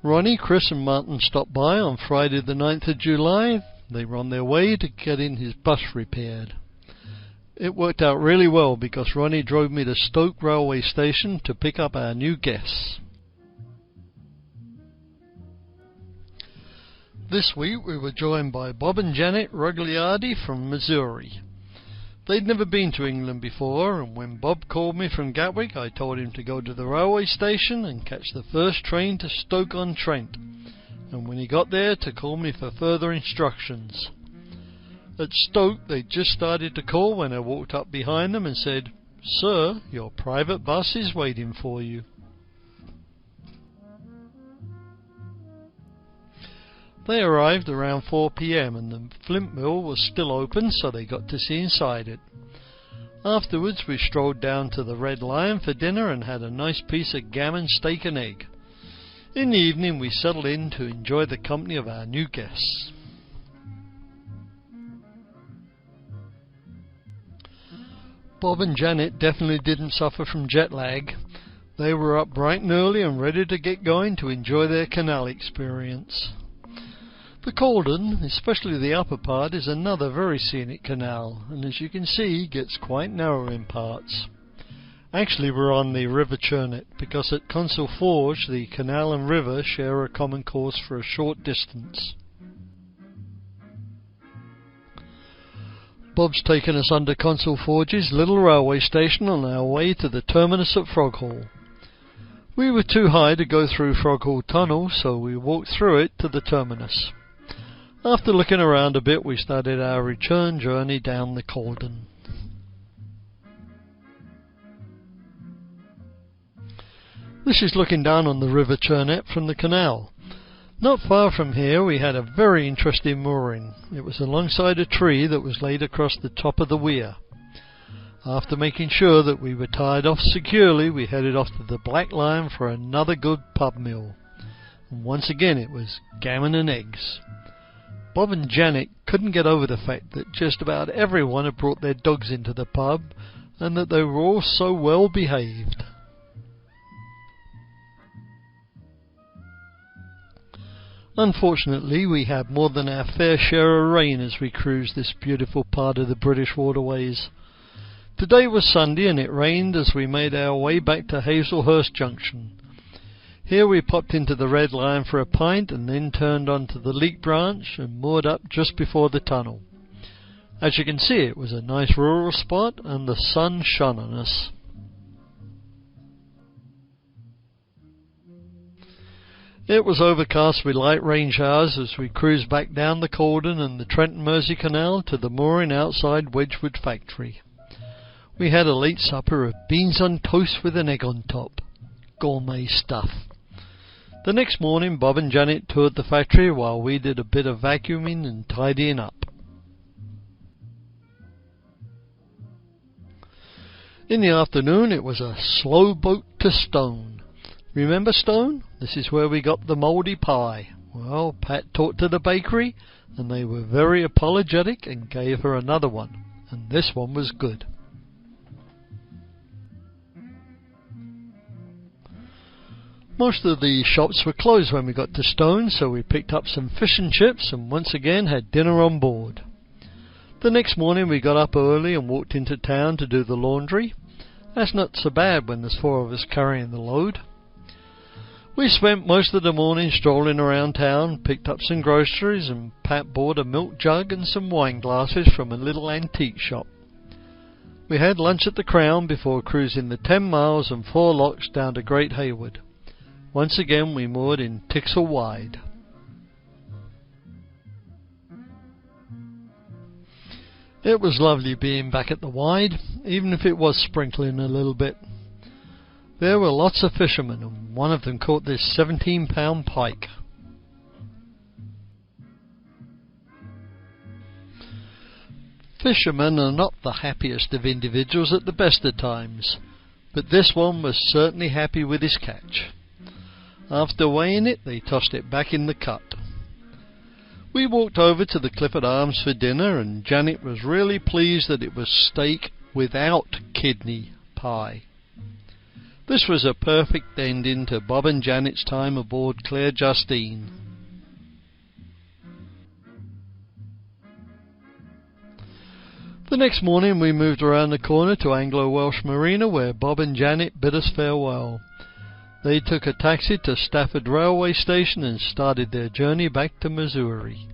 Ronnie, Chris and Martin stopped by on Friday the 9th of July. They were on their way to getting his bus repaired. It worked out really well because Ronnie drove me to Stoke railway station to pick up our new guests. This week we were joined by Bob and Janet Rugliardi from Missouri. They'd never been to England before, and when Bob called me from Gatwick, I told him to go to the railway station and catch the first train to Stoke-on-Trent, and when he got there to call me for further instructions. At Stoke they'd just started to call when I walked up behind them and said, "Sir, your private bus is waiting for you." They arrived around 4 p.m. and the Flint Mill was still open, so they got to see inside it. Afterwards we strolled down to the Red Lion for dinner and had a nice piece of gammon, steak and egg. In the evening we settled in to enjoy the company of our new guests. Bob and Janet definitely didn't suffer from jet lag. They were up bright and early and ready to get going to enjoy their canal experience. The Caldon, especially the upper part, is another very scenic canal, and as you can see, gets quite narrow in parts. Actually, we're on the River Churnet, because at Consul Forge the canal and river share a common course for a short distance. Bob's taken us under Consul Forge's little railway station on our way to the terminus at Froghall. We were too high to go through Froghall Tunnel, so we walked through it to the terminus. After looking around a bit, we started our return journey down the Caldon. This is looking down on the River Churnet from the canal. Not far from here we had a very interesting mooring. It was alongside a tree that was laid across the top of the weir. After making sure that we were tied off securely, we headed off to the Black Lion for another good pub meal. And once again it was gammon and eggs. Bob and Janet couldn't get over the fact that just about everyone had brought their dogs into the pub and that they were all so well behaved. Unfortunately, we had more than our fair share of rain as we cruised this beautiful part of the British waterways. Today was Sunday and it rained as we made our way back to Hazelhurst Junction. Here we popped into the Red Lion for a pint and then turned onto the Leek branch and moored up just before the tunnel. As you can see, it was a nice rural spot and the sun shone on us. It was overcast with light rain showers as we cruised back down the Caldon and the Trent and Mersey Canal to the mooring outside Wedgwood factory. We had a late supper of beans on toast with an egg on top. Gourmet stuff. The next morning Bob and Janet toured the factory while we did a bit of vacuuming and tidying up. In the afternoon it was a slow boat to Stone. Remember Stone? This is where we got the mouldy pie. Well, Pat talked to the bakery and they were very apologetic and gave her another one, and this one was good. Most of the shops were closed when we got to Stone, so we picked up some fish and chips and once again had dinner on board. The next morning we got up early and walked into town to do the laundry. That's not so bad when there's 4 of us carrying the load. We spent most of the morning strolling around town, picked up some groceries, and Pat bought a milk jug and some wine glasses from a little antique shop. We had lunch at the Crown before cruising the 10 miles and 4 locks down to Great Haywood. Once again we moored in Tixall Wide. It was lovely being back at the Wide, even if it was sprinkling a little bit. There were lots of fishermen, and one of them caught this 17-pound pike. Fishermen are not the happiest of individuals at the best of times, but this one was certainly happy with his catch. After weighing it, they tossed it back in the cut. We walked over to the Clifford Arms for dinner, and Janet was really pleased that it was steak without kidney pie. This was a perfect ending to Bob and Janet's time aboard Claire Justine. The next morning we moved around the corner to Anglo-Welsh Marina, where Bob and Janet bid us farewell. They took a taxi to Stafford Railway Station and started their journey back to Missouri.